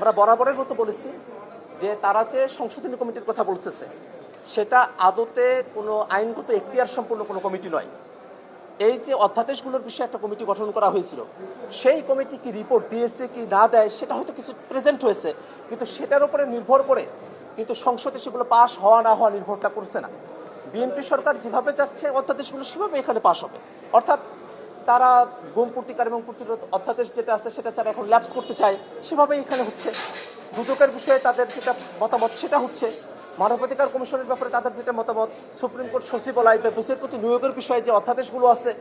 আমরা বরাবরের মতো বলেছি যে তারা যে সংশোধনী কমিটির কথা বলতেছে সেটা আদতে কোনো আইনগত এখতিয়ার সম্পন্ন কোনো কমিটি নয়। এই যে অধ্যাদেশগুলোর বিষয়ে একটা কমিটি গঠন করা হয়েছিল, সেই কমিটি কি রিপোর্ট দিয়েছে কি না দেয় সেটা হয়তো কিছু প্রেজেন্ট হয়েছে, কিন্তু সেটার উপরে নির্ভর করে কিন্তু সংসদে সেগুলো পাশ হওয়া না হওয়া নির্ভরটা করছে না। বিএনপি সরকার যেভাবে যাচ্ছে অধ্যাদেশগুলো সেভাবে এখানে পাশ হবে, অর্থাৎ তারা গুম প্রতিকার এবং প্রতিরোধ অধ্যাদেশ যেটা আছে সেটা তারা এখন ল্যাপস করতে চায়, সেভাবেই এখানে হচ্ছে। দুদকের বিষয়ে তাদের যেটা মতামত সেটা হচ্ছে। মানবাধিকার কমিশনের ব্যাপারে তাদের যেটা মতামত, সুপ্রিম কোর্ট সচিবালয় বা বিচারপতি নিয়োগের বিষয়ে যে অধ্যাদেশগুলো আছে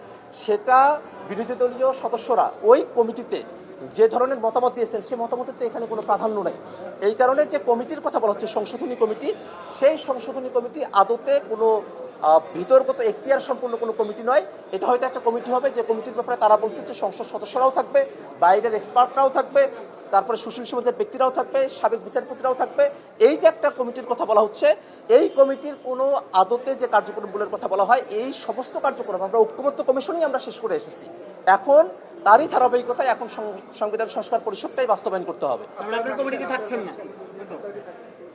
সেটা বিরোধী দলীয় সদস্যরা ওই কমিটিতে যে ধরনের মতামত দিয়েছেন সে মতামতের তো এখানে কোনো প্রাধান্য নেই। এই কারণে যে কমিটির কথা বলা হচ্ছে সংশোধনী কমিটি, সেই সংশোধনী কমিটি আদতে কোনো বিতর্কত এখতিয়ার সম্পূর্ণ কোনো কমিটি নয়। এটা হয়তো একটা কমিটি হবে যে কমিটির ব্যাপারে তারা বলছে যে সংসদ সদস্যরাও থাকবে, বাইরের এক্সপার্টরাও থাকবে, তারপরে সুশীল সমাজের ব্যক্তিরাও থাকবে, সাবেক বিচারপতিরাও থাকবে। এই যে একটা কমিটির কথা বলা হচ্ছে, এই কমিটির কোনো আদতে যে কার্যক্রমগুলোর কথা বলা হয় এই সমস্ত কার্যক্রম আমরা ঐক্যমত্য কমিশনেই আমরা শেষ করে এসেছি। এখন তারই ধারাবাহিকতায় এখন সংবিধান সংস্কার পরিষদটাই বাস্তবায়ন করতে হবে।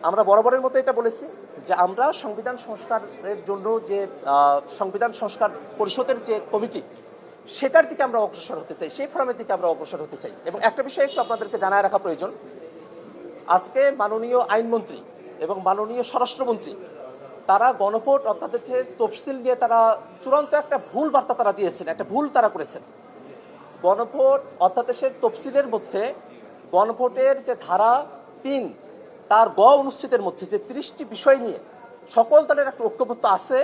আমরা বরাবরের মতো এটা বলেছি যে আমরা সংবিধান সংস্কারের জন্য যে সংবিধান সংস্কার পরিষদের যে কমিটি সেটার দিকে আমরা অগ্রসর হতে চাই, সেই ফোরামের দিকে আমরা অগ্রসর হতে চাই। এবং একটা বিষয় একটু আপনাদেরকে জানায় রাখা প্রয়োজন, আজকে মাননীয় আইনমন্ত্রী এবং মাননীয় স্বরাষ্ট্রমন্ত্রী তারা গণভোট অধ্যাদেশের তফসিল নিয়ে তারা চূড়ান্ত একটা ভুল বার্তা তারা দিয়েছেন, একটা ভুল তারা করেছেন। গণভোট অধ্যাদেশের তফসিলের মধ্যে গণভোটের যে ধারা ৩ তার অনুচ্ছেদের মধ্যে যে ৩০টি বিষয় নিয়ে সকল দলের একটা ঐক্যমত্য আছে,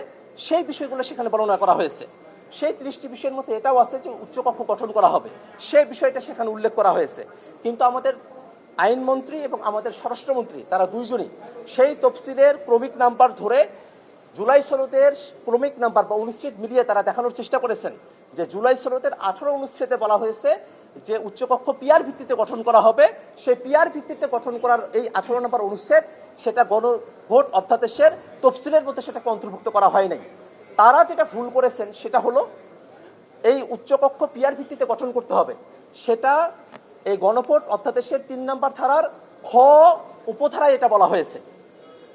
সেই বিষয়গুলো সেখানে বর্ণনা করা হয়েছে। সেই ৩০টি বিষয়ের মধ্যে এটাও আছে যে উচ্চকক্ষ গঠন করা হবে, সেই বিষয়টা সেখানে উল্লেখ করা হয়েছে। কিন্তু আমাদের আইনমন্ত্রী এবং আমাদের স্বরাষ্ট্রমন্ত্রী তারা দুইজনই সেই তফসিলের ক্রমিক নাম্বার ধরে জুলাই সনদের ক্রমিক নাম্বার বা অনুচ্ছেদ মিলিয়ে তারা দেখানোর চেষ্টা করেছেন যে জুলাই সনদের 18 অনুচ্ছেদে বলা হয়েছে যে উচ্চকক্ষ পিআর ভিত্তিতে গঠন করা হবে। সেই পিআর ভিত্তিতে গঠন করার এই 18 নম্বর অনুচ্ছেদ সেটা গণভোট অধ্যাদেশের তফসিলের মধ্যে সেটাকে অন্তর্ভুক্ত করা হয় নাই। তারা যেটা ভুল করেছেন সেটা হলো এই উচ্চকক্ষ পিআর ভিত্তিতে গঠন করতে হবে, সেটা এই গণভোট অধ্যাদেশের 3 নম্বর ধারার খ উপধারায় এটা বলা হয়েছে,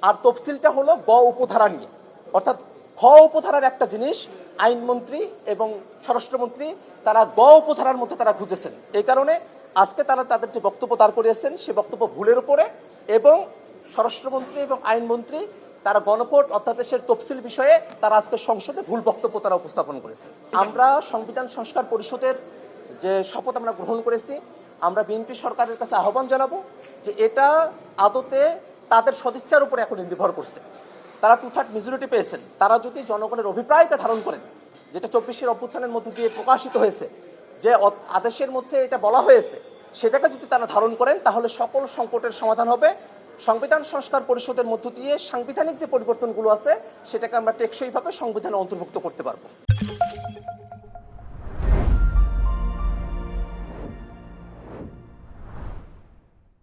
আর তফসিলটা হলো গ উপধারা নিয়ে। অর্থাৎ খ উপধারার একটা জিনিস আইনমন্ত্রী এবং স্বরাষ্ট্রমন্ত্রী তারা গ উপধারার মধ্যে তারা খুঁজেছেন। এই কারণে আজকে তারা তাদের যে বক্তব্য দাঁড় করিয়েছেন সে বক্তব্য ভুলের উপরে, এবং স্বরাষ্ট্রমন্ত্রী এবং আইনমন্ত্রী তারা গণভোট অধ্যাদেশের তফসিল বিষয়ে তারা আজকে সংসদে ভুল বক্তব্য তারা উপস্থাপন করেছে। আমরা সংবিধান সংস্কার পরিষদের যে শপথ আমরা গ্রহণ করেছি, আমরা বিএনপি সরকারের কাছে আহ্বান জানাবো যে এটা আদতে তাদের সদিচ্ছার উপরে এখন নির্ভর করছে। তারা 2/3 মেজরিটি পেয়েছেন, তারা যদি জনগণের অভিপ্রায়টা ধারণ করেন, যেটা 24-এর অভ্যুত্থানের মধ্য দিয়ে প্রকাশিত হয়েছে, যে আদেশের মধ্যে এটা বলা হয়েছে, সেটাকে যদি তারা ধারণ করেন তাহলে সকল সংকটের সমাধান হবে। সংবিধান সংস্কার পরিষদের মধ্য দিয়ে সাংবিধানিক যে পরিবর্তনগুলো আছে সেটাকে আমরা টেকসইভাবে সংবিধানে অন্তর্ভুক্ত করতে পারবো।